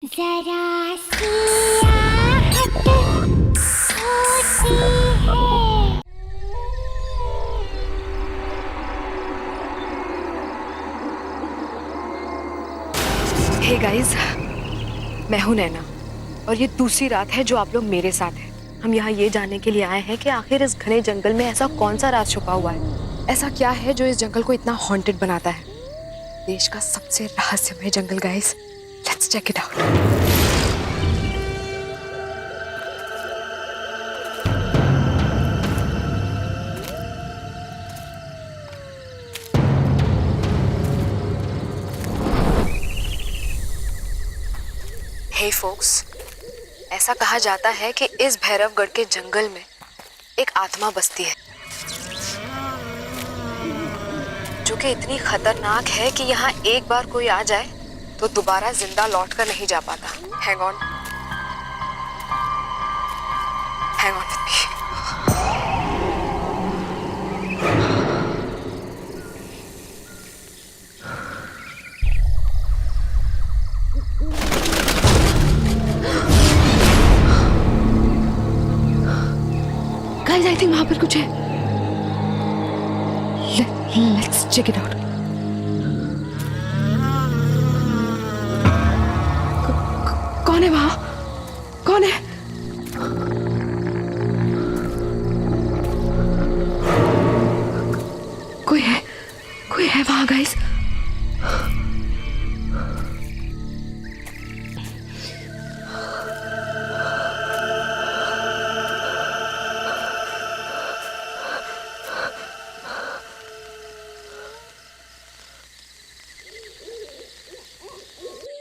जरा सी आहट होती है। हे गाइस, मैं हूं नैना और ये दूसरी रात है जो आप लोग मेरे साथ हैं। हम यहाँ ये जानने के लिए आए हैं कि आखिर इस घने जंगल में ऐसा कौन सा राज छुपा हुआ है। ऐसा क्या है जो इस जंगल को इतना हॉन्टेड बनाता है। देश का सबसे रहस्यमय जंगल guys, let's check it out. Hey folks, ऐसा कहा जाता है कि इस भैरवगढ़ के जंगल में एक आत्मा बसती है जो कि इतनी खतरनाक है कि यहाँ एक बार कोई आ जाए तो दोबारा जिंदा लौट कर नहीं जा पाता। Hang on with me. Guys, I think वहां पर कुछ है। Let's check it out. कौन है वहां? कौन है? कोई है वहां गाइस।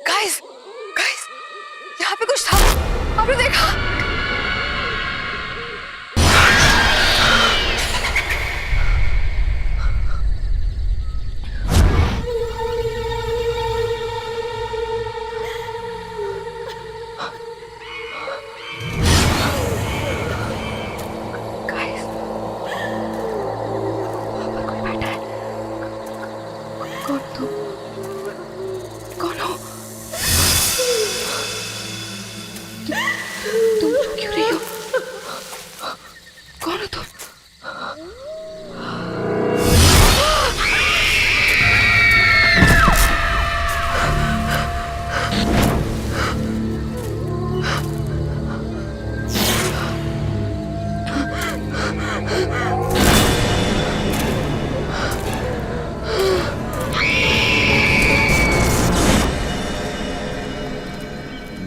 गाइस, यहाँ पे कुछ था। आपने देखा? गाइस, वहाँ पर कोई बैठा है। कौन तुम? कौन हो? तुम क्यों रही हो? कौन हो तुम?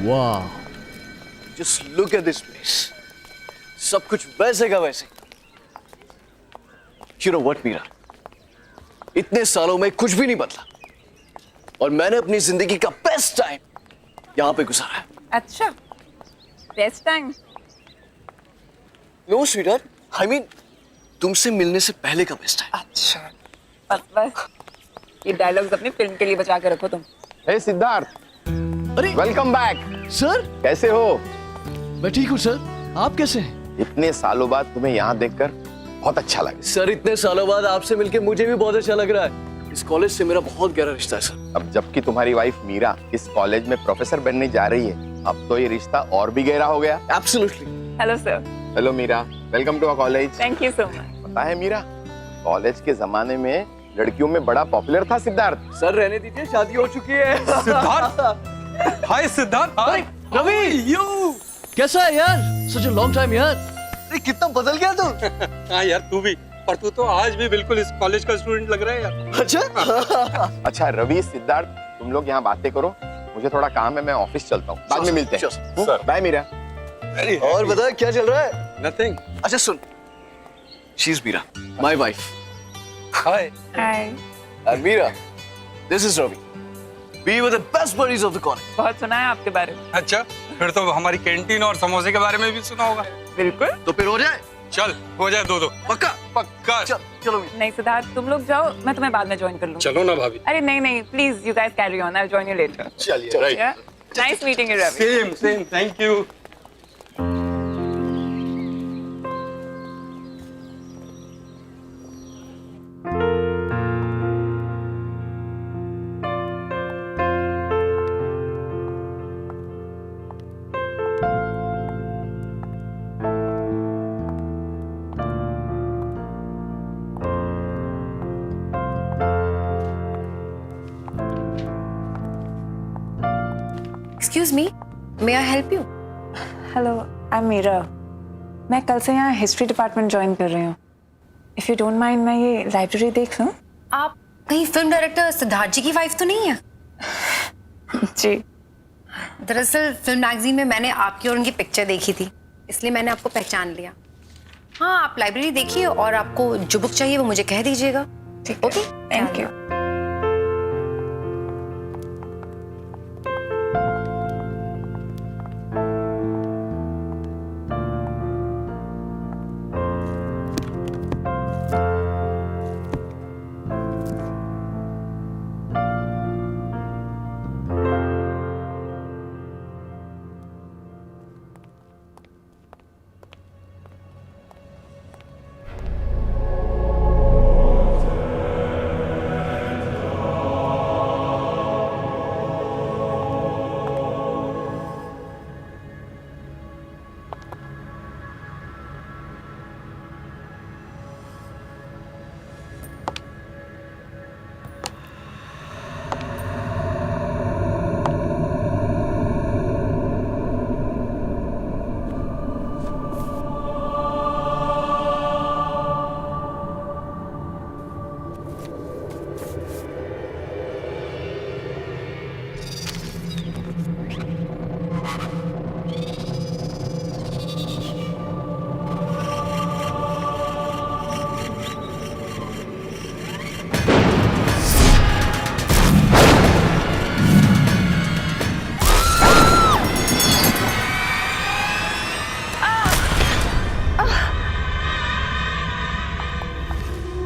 वाह, just look at this place. सब कुछ वैसे का वैसे। यू नो व्हाट मीरा, इतने सालों में कुछ भी नहीं बदला और मैंने अपनी जिंदगी का बेस्ट टाइम यहां पे गुजारा है। अच्छा, best time? No sweetheart, I mean तुमसे मिलने से पहले का बेस्ट टाइम। अच्छा, बस ये डायलॉग्स अपनी फिल्म के लिए बचा के रखो तुम। हे सिद्धार्थ, अरे वेलकम बैक। सर, कैसे हो? मैं ठीक हूं सर, आप कैसे हैं? इतने सालों बाद तुम्हें यहाँ देखकर बहुत अच्छा लगा। सर, इतने सालों बाद आपसे मिलके मुझे भी बहुत अच्छा लग रहा है। इस कॉलेज से मेरा बहुत गहरा रिश्ता है सर। अब जबकि तुम्हारी वाइफ मीरा इस कॉलेज में प्रोफेसर बनने जा रही है, अब तो ये रिश्ता और भी गहरा हो गया। Absolutely. Hello sir. Hello Meera, welcome to our college. Thank you so much. पता है मीरा, कॉलेज के जमाने में लड़कियों में बड़ा पॉपुलर था सिद्धार्थ। सर रहने दीजिए, शादी हो चुकी है। सिद्धार्थ, हाय सिद्धार्थ। हाय रवि, यू कैसा है यार? सच अ लॉन्ग टाइम यार। अरे कितना बदल गया तू। हाँ यार, तू भी, पर तू तो आज भी बिल्कुल इस कॉलेज का स्टूडेंट लग रहा है यार। अच्छा। अच्छा रवि, सिद्धार्थ, तुम लोग यहाँ बातें करो, मुझे थोड़ा काम है, मैं ऑफिस चलता हूँ, बाद में मिलते हैं। बाय मीरा। और बता क्या चल रहा है? नथिंग। अच्छा सुन, she is Meera, my wife. Hi. Hi. And Meera, this is Ravi. We were the best buddies of the college. बहुत सुना है आपके बारे में। अच्छा, फिर तो हमारी कैंटीन और समोसे के बारे में भी सुना होगा। बिल्कुल। तो फिर हो जाए? चल, हो जाए दो। पक्का? पक्का। चलो। नहीं सिद्धार्थ, तुम लोग जाओ, मैं तुम्हें बाद में ज्वाइन कर लूँ। चलो ना भाभी। अरे नहीं, please you guys carry on, I will join you later. चलिए। Nice meeting you Ravi. Same, thank you. Excuse me, may I help you? Hello, I am Meera. मैं कल से यहाँ हिस्ट्री डिपार्टमेंट ज्वाइन कर रही हूँ। इफ यू डोंट माइंड, मैं ये लाइब्रेरी देख लूँ? आप कहीं फिल्म डायरेक्टर सिद्धार्थ जी की वाइफ तो नहीं है? जी। दरअसल फिल्म मैगजीन में मैंने आपकी और उनकी पिक्चर देखी थी, इसलिए मैंने आपको पहचान लिया। हाँ, आप लाइब्रेरी देखिए और आपको जो बुक चाहिए वो मुझे कह दीजिएगा। ठीक है, ओके, थैंक यू।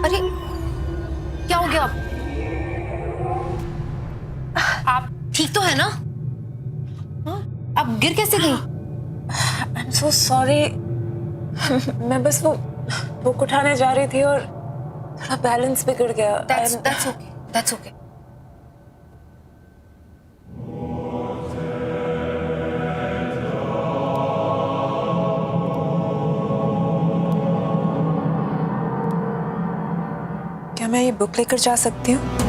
अरे क्या हो गया? आप ठीक तो है ना? हाँ? आप गिर कैसे गई? I am so sorry. मैं बस वो बुक उठाने जा रही थी और थोड़ा बैलेंस बिगड़ गया। That's okay. That's okay. क्या मैं ये बुक लेकर जा सकती हूँ?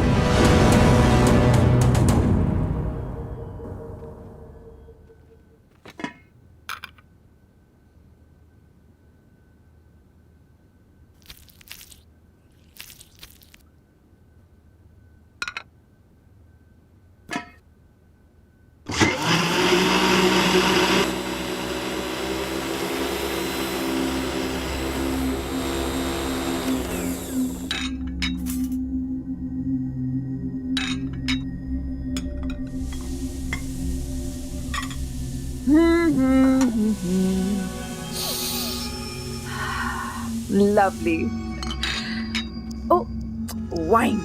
Lovely. Oh, wine.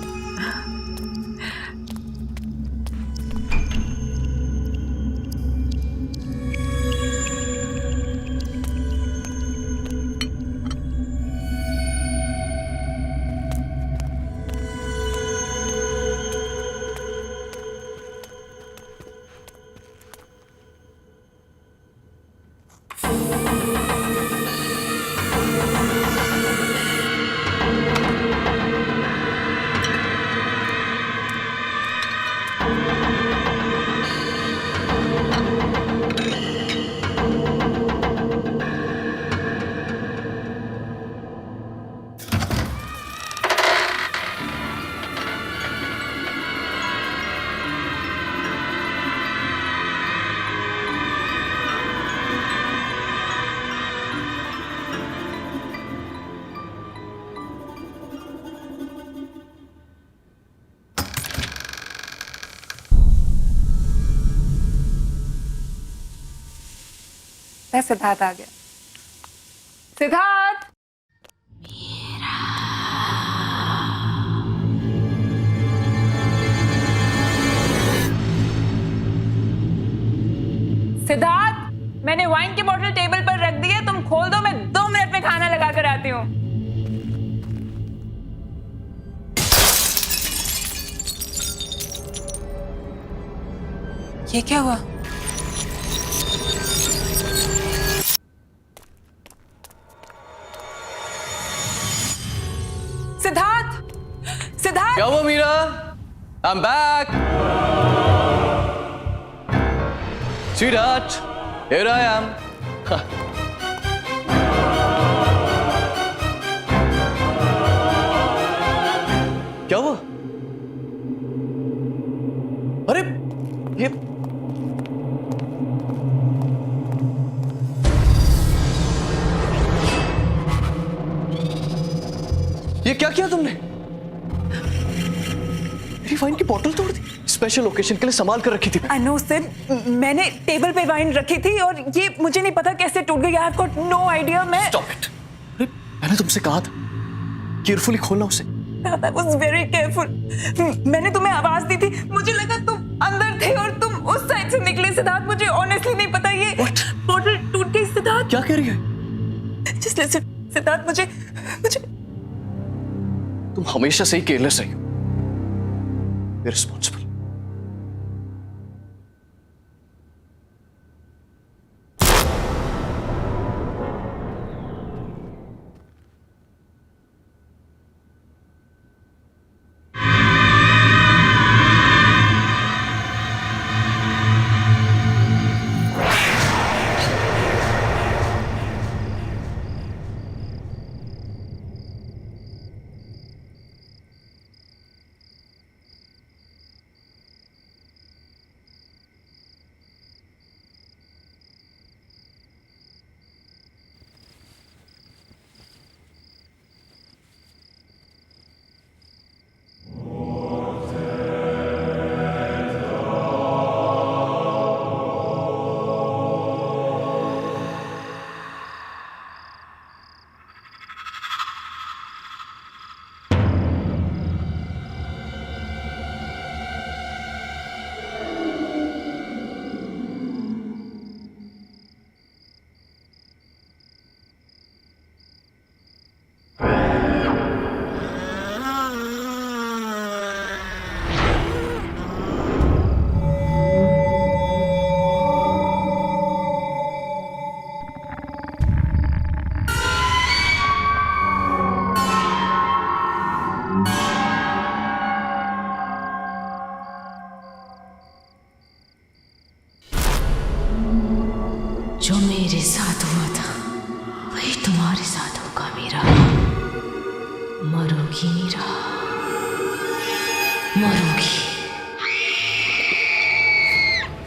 सिद्धार्थ आ गया। सिद्धार्थ! सिद्धार्थ, मैंने वाइन की बोतल टेबल पर रख दी है, तुम खोल दो, मैं 2 मिनट में खाना लगा कर आती हूँ। ये क्या हुआ? सिद्धार्थ! सिद्धार्थ! क्या हुआ Meera? I'm back. Sweetheart, here I am. क्या हुआ? अरे ये क्या किया तुमने? मेरी वाइन की बोतल तोड़ दी। स्पेशल ओकेजन के लिए संभाल कर रखी थी। I know सर, मैंने टेबल पे वाइन रखी थी और ये मुझे नहीं पता कैसे टूट गई। I've got no idea। मैं Stop it। अरे मैंने तुमसे कहा था केयरफुली खोलना उसे। I was very careful। मैंने तुम्हें आवाज दी थी, मुझे लगा तुम अंदर थे और तुम उस साइड से निकले। सिद्धार्थ, मुझे ऑनेस्टली नहीं पता ये बोतल टूट गई। सिद्धार्थ, क्या कह रही है? Just listen, सिद्धार्थ, मुझे तुम हमेशा से ही केयरलेस रही हो, इररिस्पॉन्सिबल। जो मेरे साथ हुआ था वही तुम्हारे साथ होगा मीरा। मरोगी मीरा, मरोगी।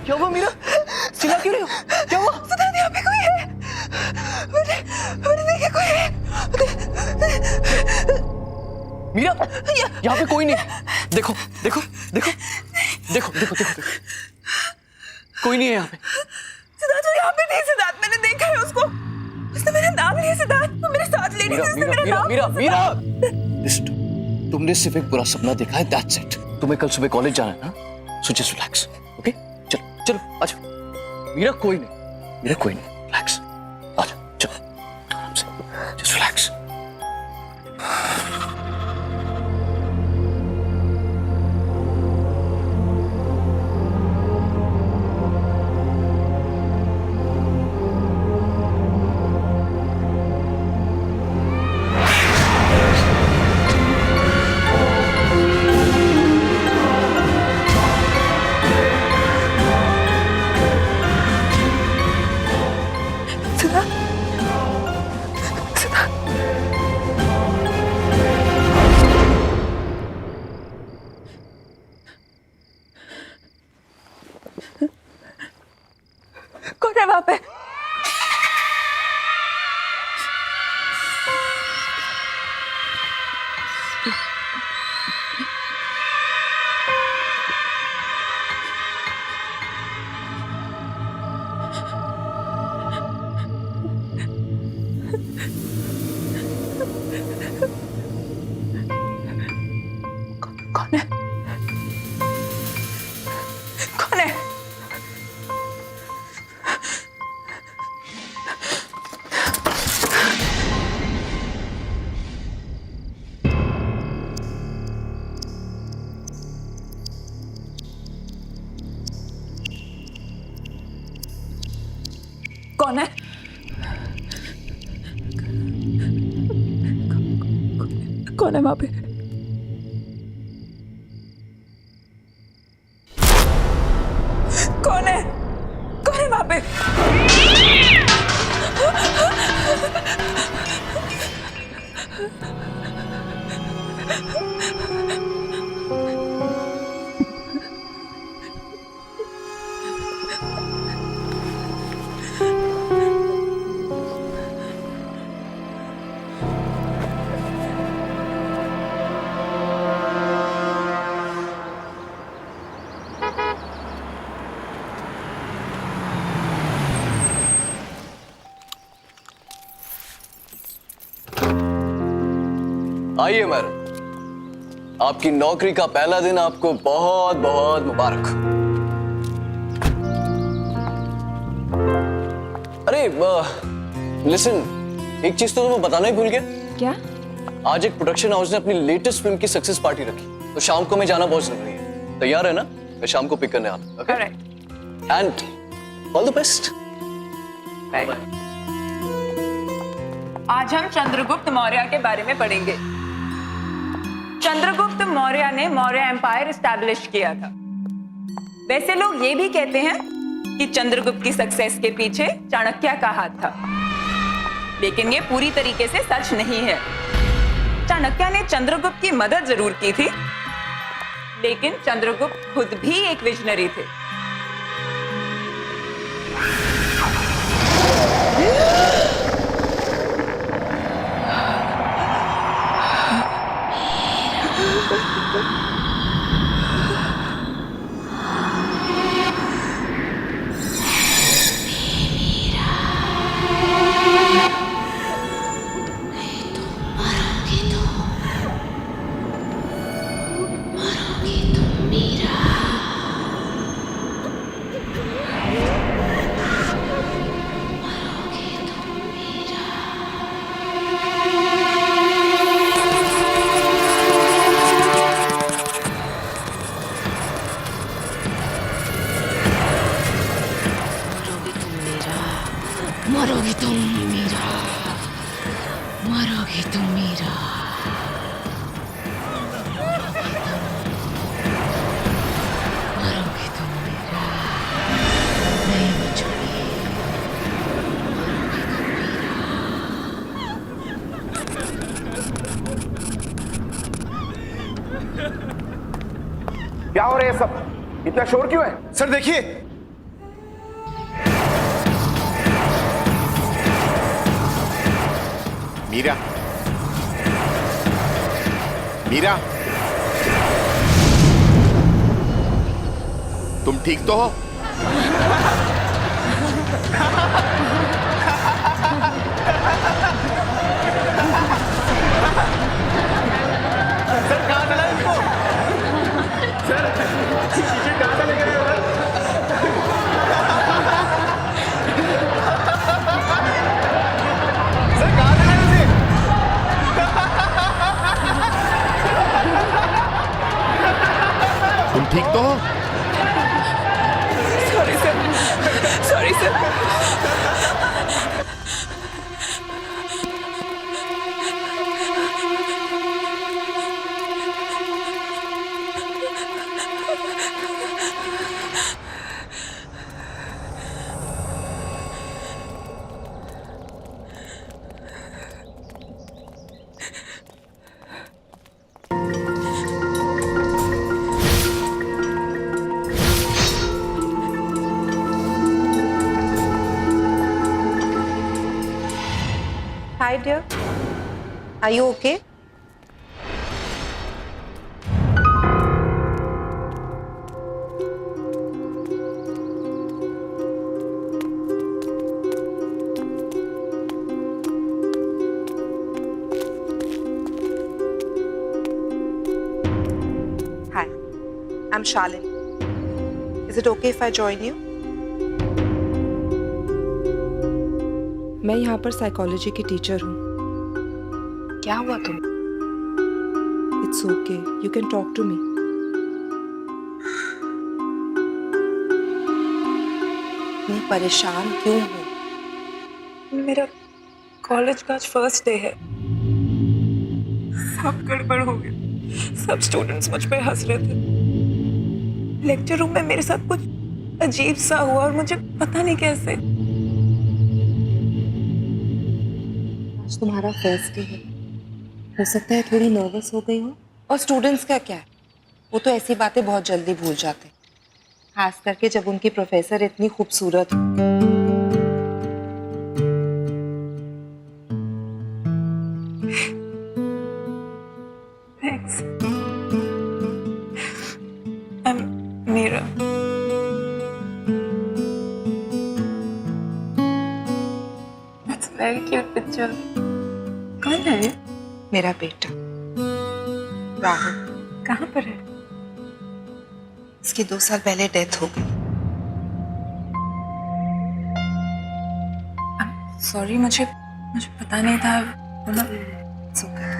क्या हुआ मीरा? चिल्ला क्यों रही हो? क्या हुआ? सिद्धार्थ, यहाँ पे कोई है। मैंने देखा कोई है। मीरा, यहाँ पे कोई नहीं। देखो देखो देखो देखो देखो देखो, कोई नहीं है यहाँ पे। सिद्धार्थ, वो यहाँ पे थी। सिद्धार्थ, मैंने देखा है उसको। उसने मेरा नाम लिया। सिद्धार्थ, वो मेरे साथ लेडी थी, उसने मेरा नाम लिया। मीरा, लिस्ट, तुमने सिर्फ एक बुरा सपना देखा है, दैट्स इट। तुम्हें कल सुबह कॉलेज जाना है ना, सो जस्ट रिलैक्स, ओके? चलो चलो आ जाओ। मीरा कोई नहीं, रिलैक्स, आ जाओ, चलो आराम से, जस्ट रिलैक्स। कौन है वहां पे? कौन है? कौन है? कौन है? कौन है वहां पे? कौन है? कौन है पे। आइए मैडम, आपकी नौकरी का पहला दिन आपको बहुत बहुत मुबारक। अरे लिसन, एक चीज तो मैं बताना ही भूल गया। क्या? आज एक प्रोडक्शन हाउस ने अपनी लेटेस्ट फिल्म की सक्सेस पार्टी रखी, तो शाम को मैं जाना बहुत जरूरी है। तैयार है ना? मैं शाम को पिक करने आ रहा हूं। Okay? And all the best. आज हम चंद्रगुप्त मौर्य के बारे में पढ़ेंगे। चंद्रगुप्त मौर्य ने मौर्य एम्पायर एस्टैब्लिश किया था। वैसे लोग ये भी कहते हैं कि चंद्रगुप्त की सक्सेस के पीछे चाणक्य का हाथ था, लेकिन ये पूरी तरीके से सच नहीं है। चाणक्य ने चंद्रगुप्त की मदद जरूर की थी, लेकिन चंद्रगुप्त खुद भी एक विजनरी थे। मरोगे तुम मीरा, मरोगे तुम मीरा। मरोगे तुम मीरा, नहीं बचोगे। क्या हो रहा है ये सब? इतना शोर क्यों है? सर देखिए, मीरा, मीरा, तुम ठीक तो हो? सर कहाँ चला इसको? सर पीछे कहाँ चले गए? सर कहाँ चला इसे? तुम ठीक तो हो? Sorry sir, sorry sir. Hi dear, are you okay? Hi, I'm Shalin. Is it okay if I join you? मैं यहाँ पर साइकोलॉजी की टीचर हूँ। क्या हुआ तुम? It's okay, you can talk to me. मैं परेशान क्यों हूँ? मेरा कॉलेज का आज फर्स्ट डे है। सब गड़बड़ हो गया। सब स्टूडेंट्स मुझ पे हंस रहे थे। लेक्चर रूम में मेरे साथ कुछ अजीब सा हुआ और मुझे पता नहीं कैसे। आज तुम्हारा फर्स्ट डे है, हो सकता है थोड़ी नर्वस हो गई हो। और स्टूडेंट्स का क्या है, वो तो ऐसी बातें बहुत जल्दी भूल जाते हैं, खास करके जब उनकी प्रोफेसर इतनी खूबसूरत हो। Thanks. I'm Meera. That's a very cute picture. कौन है ये? मेरा बेटा राहुल, कहाँ पर है? इसकी 2 साल पहले डेथ हो गई। सॉरी, मुझे पता नहीं था। बोलो। It's okay.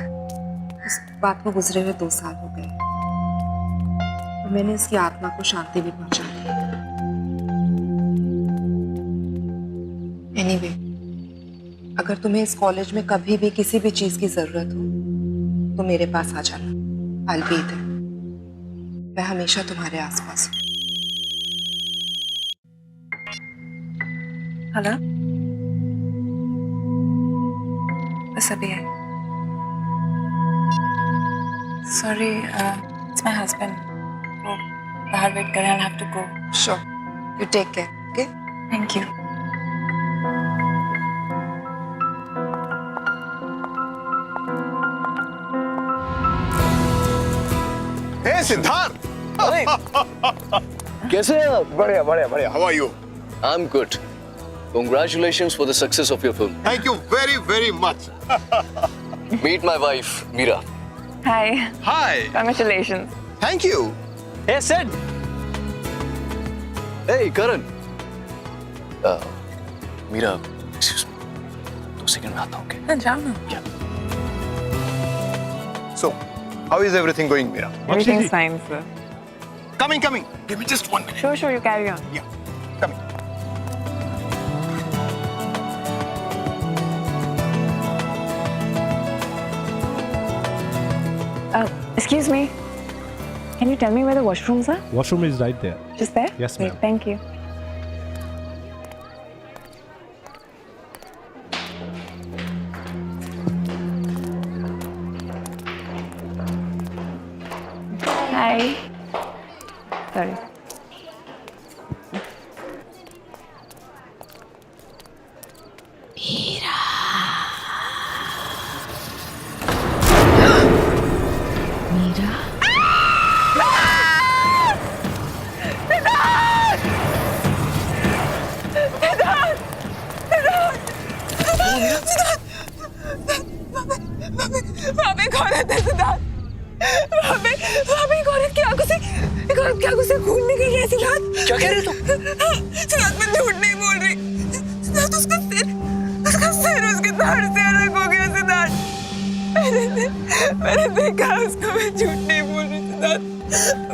इस बात को गुजरे हुए 2 साल हो गए और मैंने इसकी आत्मा को शांति भी पहुंचा दी। एनीवे, अगर तुम्हें इस कॉलेज में कभी भी किसी भी चीज की जरूरत हो तो मेरे पास आ जाना। I'll be there. मैं हमेशा तुम्हारे आसपास हूँ। हेलो, बस अभी है। Sorry, it's my husband. वो बाहर वेट कर रहे हैं। I'll have to go. Sure. You take care. Okay? Thank you. हे सिद्धार्थ, कैसे हैं आप? बढ़िया बढ़िया बढ़िया। How are you? I am good. Congratulations for the success of your film. Thank you very very much. Meet my wife, Meera. Hi. Hi, Congratulations. Thank you. Hey, Sid. Hey, Karan. Meera, excuse me. 2 second में आता हूँ, okay? हाँ, जाओ ना। So, how is everything going, Meera? Everything's fine, sir. Coming, coming. Give me just 1 minute. Sure, you carry on. Yeah, coming. Excuse me. Can you tell me where the washrooms are? Washroom is right there. Just there? Yes, Great, ma'am. thank you. Hi. Sorry. Meera, वहाँ पे एक औरत है सिद्धार्थ। वहाँ पे एक औरत की आंखों से खून निकल रहा है सिद्धार्थ। क्या कह रहे हो सिद्धार्थ, मैं झूठ नहीं बोल रही। सिद्धार्थ, उसका सिर उसके धड़ से अलग हो गया सिद्धार्थ। मैंने देखा उसको, मैं झूठ नहीं बोल रही सिद्धार्थ।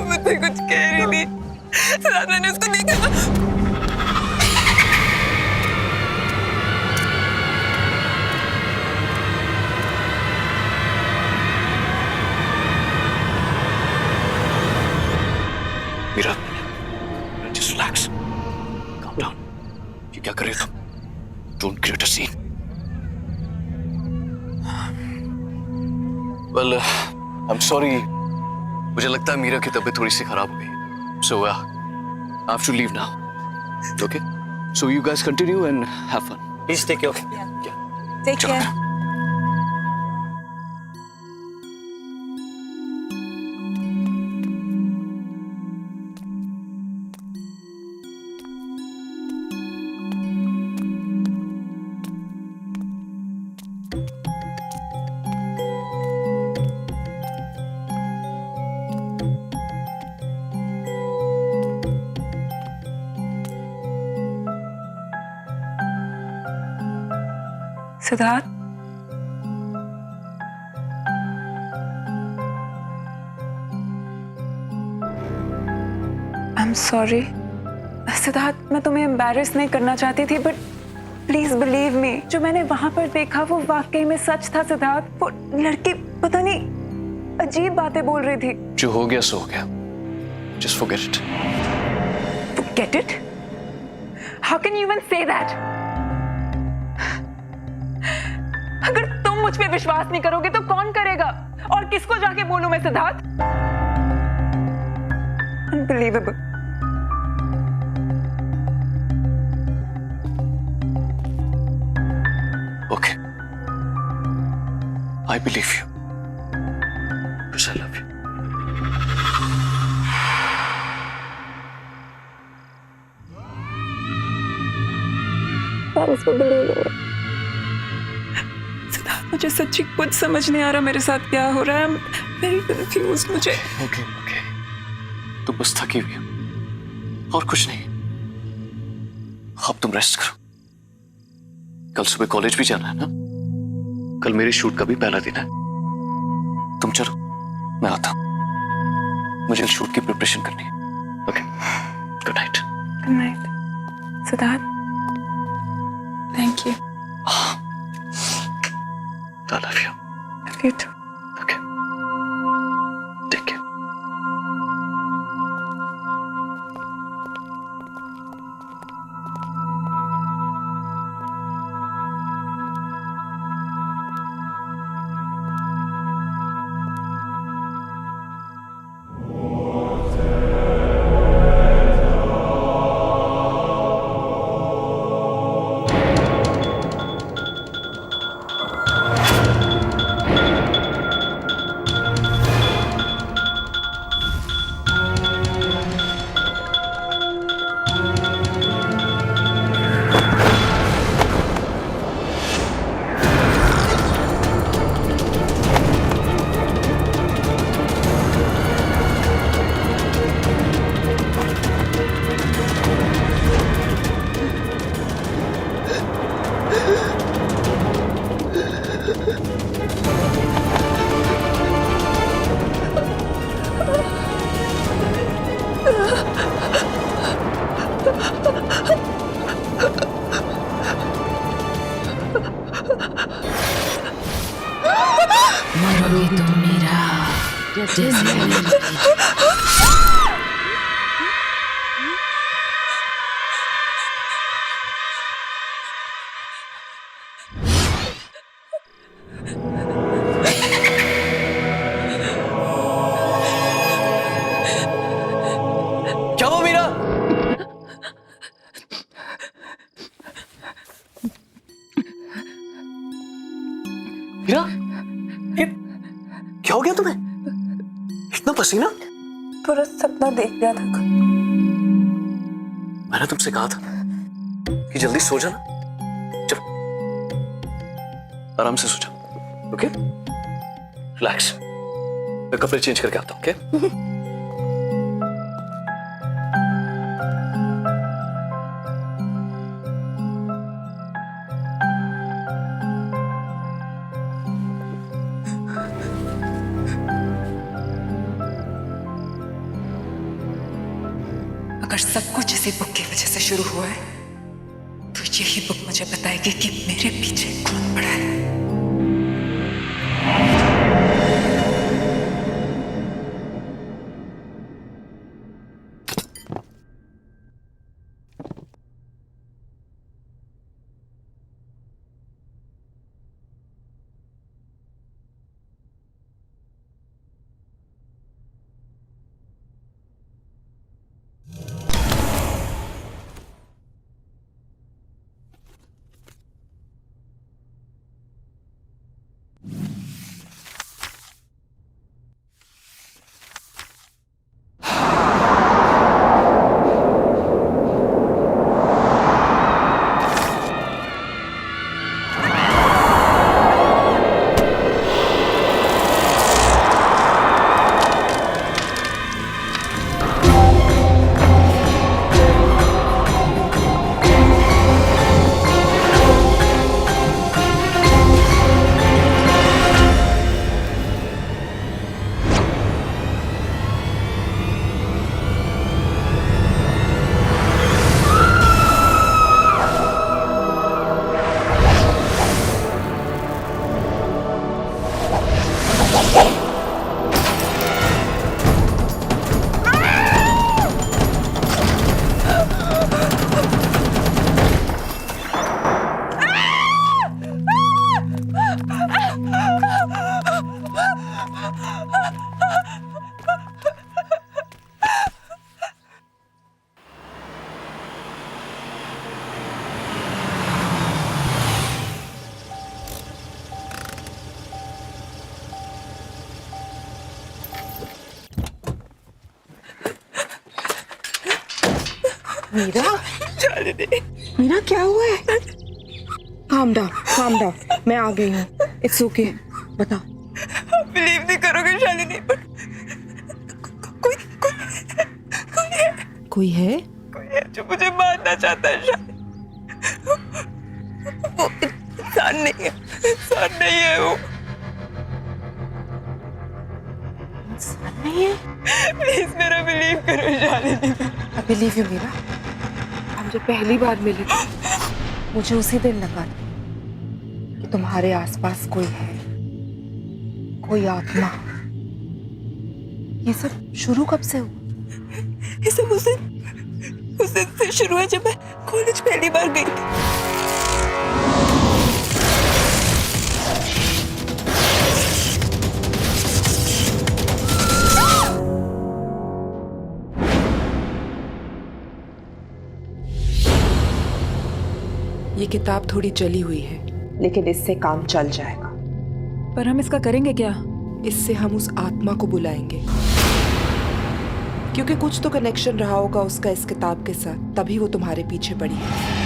मैं तो कुछ कह रही थी सिद्धार्थ, मैंने उसको देखा था। Meera, just relax. Calm down. ये क्या कर रहे हो तुम? Don't create a scene. Well, I'm sorry. मुझे लगता है मीरा की तबीयत थोड़ी सी खराब हो गई. So, I have to leave now. Okay? So you guys continue and have fun. Please take care. Yeah. Take चलो. care. Siddharth, I am sorry. Siddharth, मैं तुम्हें एम्बैरेस नहीं करना चाहती थी, बट प्लीज बिलीव मी, जो मैंने वहां पर देखा वो वाकई में सच था सिद्धार्थ। वो लड़की पता नहीं अजीब बातें बोल रही थी। जो हो गया सो हो गया. Just forget it. get it? How can you even say that? अगर तुम मुझ पे विश्वास नहीं करोगे तो कौन करेगा? और किसको जाके बोलूं मैं Siddharth? Unbelievable. Okay. I believe you. Because I love you. Siddharth, मुझे सच्ची कुछ समझ नहीं आ रहा मेरे साथ क्या हो रहा है. वेरी कंफ्यूज मुझे. Okay. तुम बस थकी हुई हो और कुछ नहीं. अब तुम रेस्ट करो. कल सुबह कॉलेज भी जाना है ना. कल मेरे शूट का भी पहला दिन है. तुम चलो, मैं आता हूं. मुझे शूट की प्रिपरेशन करनी है. Okay, good night. Good night Siddharth. Thank you. I love you. Love you too. Okay. Take care. मरोगे तुम मेरा जैसे क्या हुआ मीरा? मीरा, ये क्या हो गया तुम्हें? इतना पसीना? पूरा सपना देख लिया था. मैंने तुमसे कहा था कि जल्दी सो जाना. चलो, आराम से सो जाओ. Okay, relax. मैं कपड़े चेंज करके आता हूँ. ओके? अगर सब कुछ इसी बुक की वजह से शुरू हुआ है तो यही बुक मुझे बताएगी कि मेरे पीछे कौन पड़ा है. मीरा, मीरा क्या हुआ है? काम डाउन, मैं आ गई हूँ। इट्स ओके, बता। बिलीव नहीं करोगे शालिनी, पर कोई है? कोई है जो मुझे मारना चाहता है शालिनी। वो इंसान नहीं है वो। इंसान नहीं है? प्लीज मेरा बिलीव करो Shalini. I believe you Meera. हम जब पहली बार मिले थे, मुझे उसी दिन लगा कि तुम्हारे आसपास कोई है, कोई आत्मा। ये सब शुरू कब से हुआ? ये सब उस दिन से शुरू है जब मैं कॉलेज पहली बार गई थी। ये किताब थोड़ी जली हुई है, लेकिन इससे काम चल जाएगा। पर हम इसका करेंगे क्या? इससे हम उस आत्मा को बुलाएंगे, क्योंकि कुछ तो कनेक्शन रहा होगा उसका इस किताब के साथ, तभी वो तुम्हारे पीछे पड़ी है।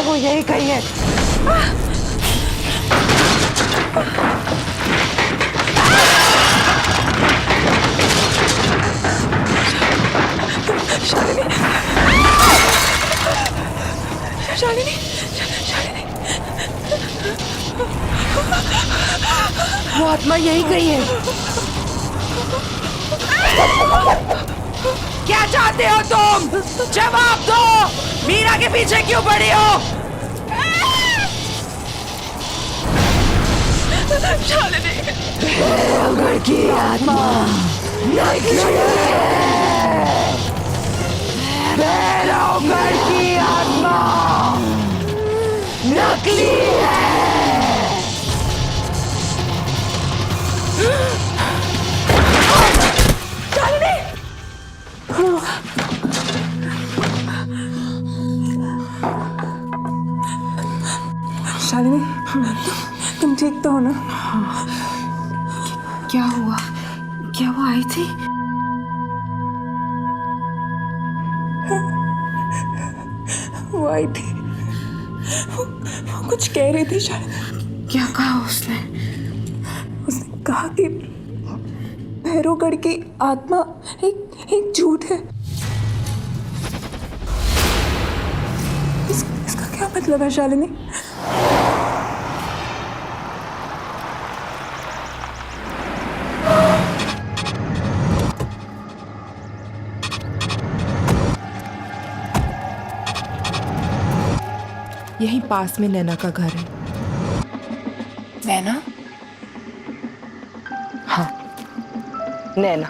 वो यही कही है। शालिनी, वो आत्मा यही कही है। क्या चाहते हो तुम? जवाब दो। मीरा के पीछे क्यों पड़ी हो? भैरवगढ़ की आत्मा नकली है। भैरवगढ़ की आत्मा नकली है। शालिनी, तुम ठीक तो हो ना? क्या हुआ? क्या वो आई थी? वो आई थी, वो कुछ कह रही थी शालिनी। क्या कहा उसने? उसने कहा कि भैरवगढ़ की आत्मा एक झूठ है। इसका क्या मतलब है शालिनी? यहीं पास में नैना का घर है। नैना? हाँ, नैना।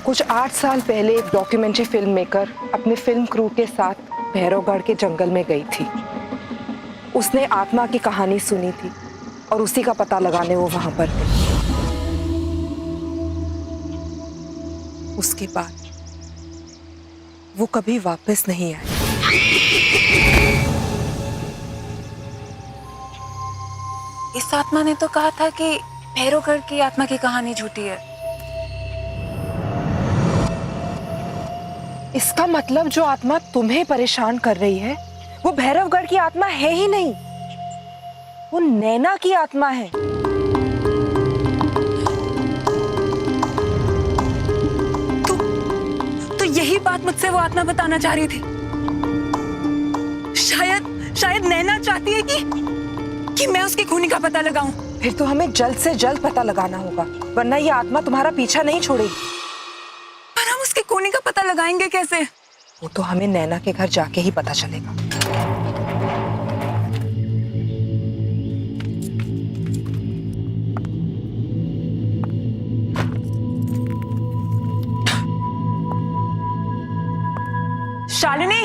कुछ 8 साल पहले एक डॉक्यूमेंट्री फिल्म मेकर अपनी फिल्म क्रू के साथ भैरवगढ़ के जंगल में गई थी। उसने आत्मा की कहानी सुनी थी और उसी का पता लगाने वो वहां पर गई। उसके बाद वो कभी वापस नहीं आई। इस आत्मा ने तो कहा था कि भैरवगढ़ की आत्मा की कहानी झूठी है। इसका मतलब जो आत्मा तुम्हें परेशान कर रही है वो भैरवगढ़ की आत्मा है ही नहीं, वो नैना की आत्मा है। तो यही बात मुझसे वो आत्मा बताना चाह रही थी। शायद नैना चाहती है कि मैं उसकी खूनी का पता लगाऊं। फिर तो हमें जल्द से जल्द पता लगाना होगा, वरना ये आत्मा तुम्हारा पीछा नहीं छोड़ेगी। पर हम उसकी खूनी का पता लगाएंगे कैसे? वो तो हमें नैना के घर जाके ही पता चलेगा। शालिनी,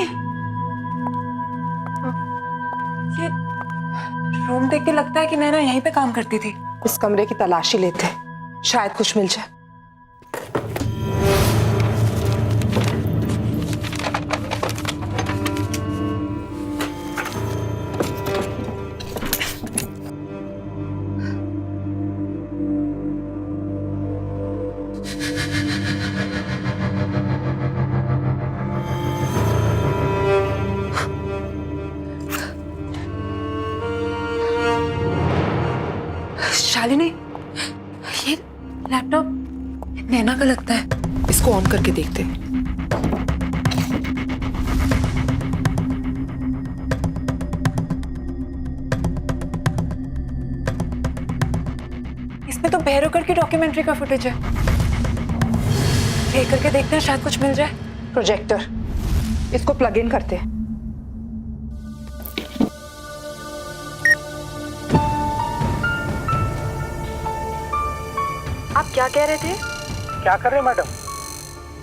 ये रूम देख के लगता है कि नैना यहीं पे काम करती थी। इस कमरे की तलाशी लेते, शायद कुछ मिल जाए। शालिनी, ये लैपटॉप नैना का लगता है। इसको ऑन करके देखते हैं। इसमें तो भैरवगढ़ की डॉक्यूमेंट्री का फुटेज है। प्ले करके देखते हैं, शायद कुछ मिल जाए। प्रोजेक्टर, इसको प्लग इन करते हैं। आप क्या कह रहे थे? क्या कर रहे हैं मैडम?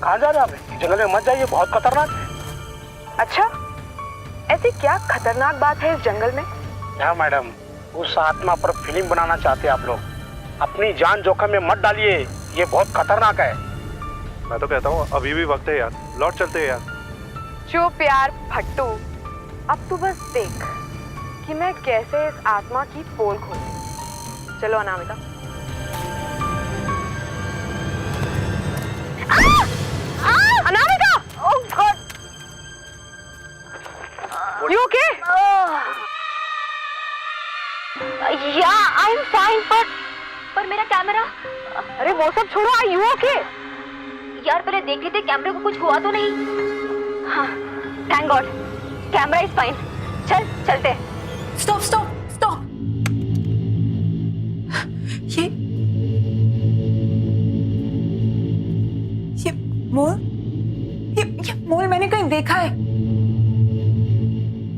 कहाँ जा रहे हैं आप? जंगल में मत जाइए, बहुत खतरनाक है। अच्छा, ऐसी क्या खतरनाक बात है इस जंगल में? क्या मैडम, उस आत्मा पर फिल्म बनाना चाहते हैं आप लोग? अपनी जान जोखिम में मत डालिए, ये बहुत खतरनाक है। मैं तो कहता हूँ अभी भी वक्त है यार, लौट चलते हैं यार। चुप यार भट्टू, अब तू बस देख कि मैं कैसे इस आत्मा की पोल खोलती। चलो Anamika. Anamika! Oh God! You okay? Yeah, I'm fine, पर मेरा कैमरा। अरे वो सब छोड़ो, Are you okay? यार पहले देख लेते कैमरे को कुछ हुआ तो नहीं। हाँ, thank God, camera is fine. चल चलते। Stop stop stop. ये मोल, ये मोल मैंने कहीं देखा है।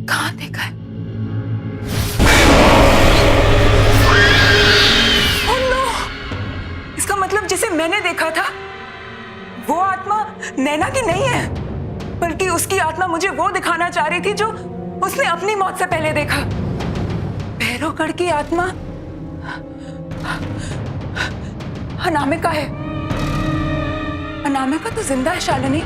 कहाँ देखा है? Oh no! इसका मतलब जिसे मैंने देखा था वो आत्मा नैना की नहीं है, बल्कि उसकी आत्मा मुझे वो दिखाना चाह रही थी जो उसने अपनी मौत से पहले देखा। भैरवगढ़ की आत्मा अनामिका है। अनामिका तो जिंदा है शालिनी।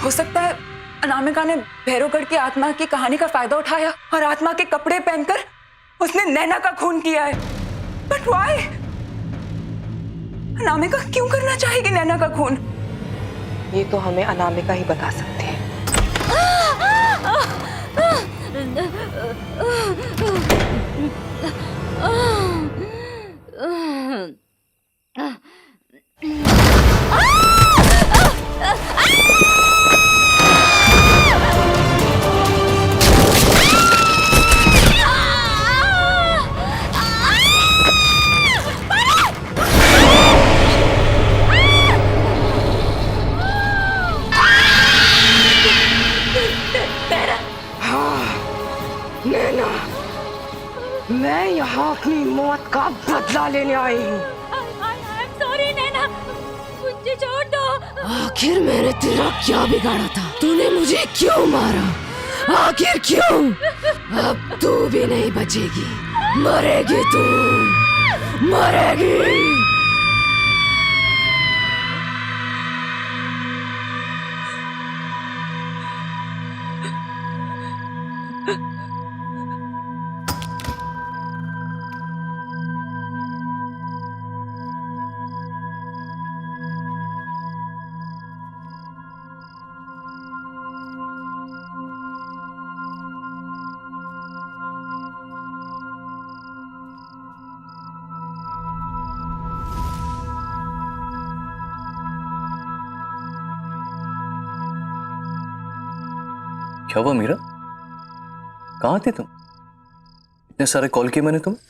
हो सकता है अनामिका ने भैरवगढ़ की आत्मा की कहानी का फायदा उठाया और आत्मा के कपड़े पहनकर उसने नैना का खून किया है। But why? अनामिका क्यों करना चाहेगी नैना का खून? ये तो हमें अनामिका ही बता सकती है। मैं यहाँ अपनी मौत का बदला लेने आई हूँ। सॉरी नैना, मुझे छोड़ दो। आखिर मैंने तेरा क्या बिगाड़ा था? तूने मुझे क्यों मारा? आखिर क्यों? अब तू भी नहीं बचेगी, मरेगी तू, मरेगी। क्या हुआ मीरा? कहाँ थे तुम? इतने सारे कॉल किए मैंने तुम्हें।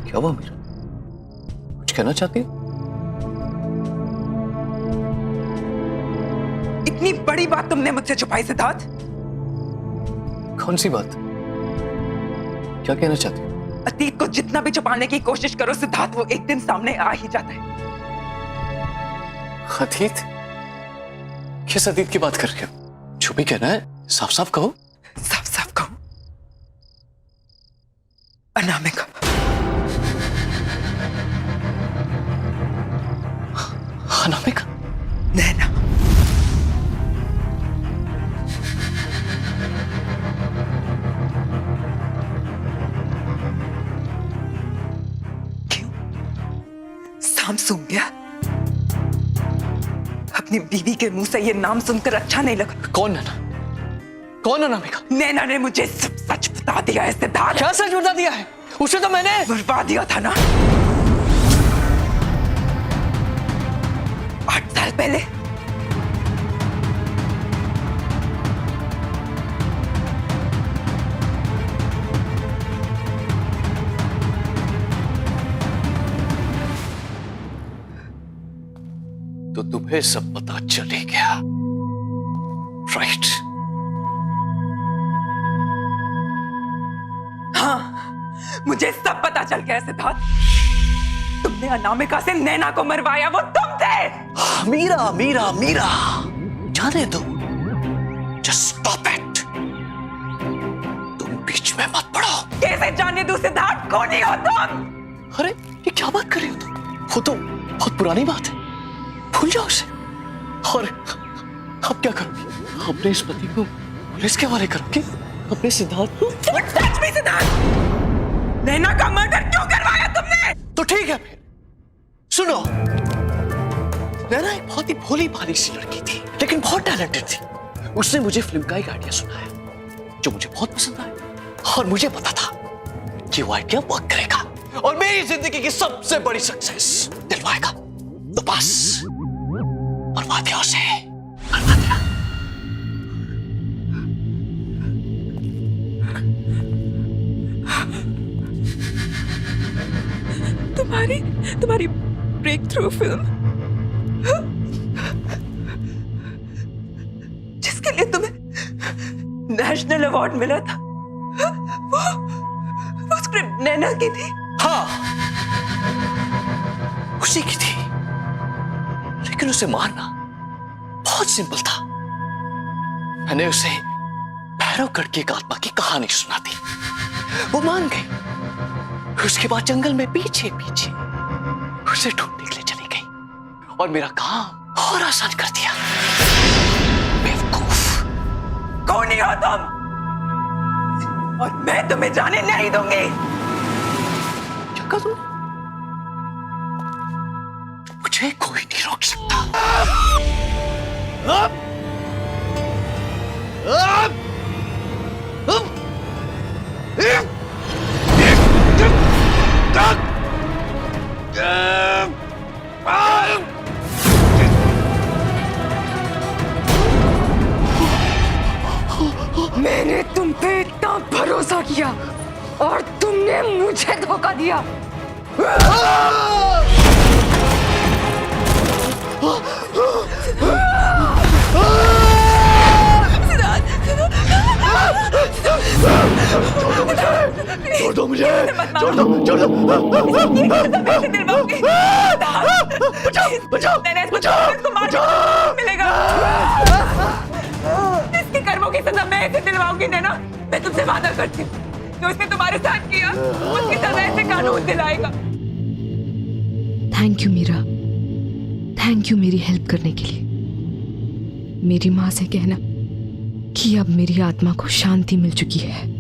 क्या हुआ मीरा? कुछ कहना चाहती हो? इतनी बड़ी बात तुमने मुझसे छुपाई सिद्धार्थ। कौन सी बात? क्या कहना चाहती हो? अतीत को जितना भी छुपाने की कोशिश करो सिद्धार्थ, वो एक दिन सामने आ ही जाता है। अतीत? किस अतीत की बात कर रहे हो? जो भी कहना है साफ साफ कहो। साफ साफ कहो, अनामिका। अनामिका? नैना। क्यों? शाम सूंघ गया? अपनी बीवी के मुंह से ये नाम सुनकर अच्छा नहीं लगा? कौन नैना? कौन अनामिका? नैना ने मुझे सब सच बता दिया है सिद्धार्थ। क्या सच बता दिया है? उसे तो मैंने बुलवा दिया था ना 8 साल पहले। तो तुम्हें सब पता चल ही गया, राइट? हाँ, मुझे सब पता चल गया सिद्धार्थ। तुमने अनामिका से नैना को मरवाया, वो तुम थे। मीरा मीरा मीरा, जाने दो। Just stop it. तुम बीच में मत पड़ो। कैसे जाने दूं सिद्धार्थ? कौन ही हो तुम? अरे ये क्या बात कर रही हो तुम? वो तो बहुत पुरानी बात है, भूल जाओ उसे। और अब क्या करोगी? अपने इस पति को पुलिस के हवाले करोगे? अपने सिद्धार्थ को? सच में सिद्धार्थ, नैना का मर्डर क्यों करवाया तुमने? तो ठीक है फिर सुनो। नैना एक बहुत ही भोली भाली सी लड़की थी, लेकिन बहुत टैलेंटेड थी। उसने मुझे फिल्म का एक आइडिया सुनाया जो मुझे बहुत पसंद आया, और मुझे पता था कि वो आइडिया वर्क करेगा और मेरी जिंदगी की सबसे बड़ी सक्सेस दिलवाएगा। तो बस बर्बा दिया उसे, बर्बा दिया। तुम्हारी ब्रेक थ्रू फिल्म, जिसके लिए तुम्हें नेशनल अवार्ड मिला था, वो स्क्रिप्ट नैना की थी। हाँ, उसी की थी, लेकिन उसे मारना बहुत सिंपल था। मैंने उसे भैरवगढ़ की एक आत्मा की कहानी सुना दी, वो मान गई। उसके बाद जंगल में पीछे पीछे उसे ढूंढने के लिए चली गई और मेरा काम और आसान कर दिया। बेवकूफ। कौन ही हो तुम? और मैं तुम्हें जाने नहीं दूंगी। क्या कहा तुमने? मुझे कोई नहीं रोक सकता। मैंने तुम पे इतना भरोसा किया और तुमने मुझे धोखा दिया। छोड़ दो मुझे, छोड़ दो, छोड़ दो। बचाओ, बचाओ, बचाओ, मिलेगा। इसके कर्मों की सजा मैं इसे दिलवाऊंगी नैना। मैं तुमसे वादा करती हूँ, जो इसने तुम्हारे साथ किया उसकी सजा इसे कानून दिलाएगा। Thank you Meera, thank you मेरी हेल्प करने के लिए। मेरी माँ से कहना कि अब मेरी आत्मा को शांति मिल चुकी है।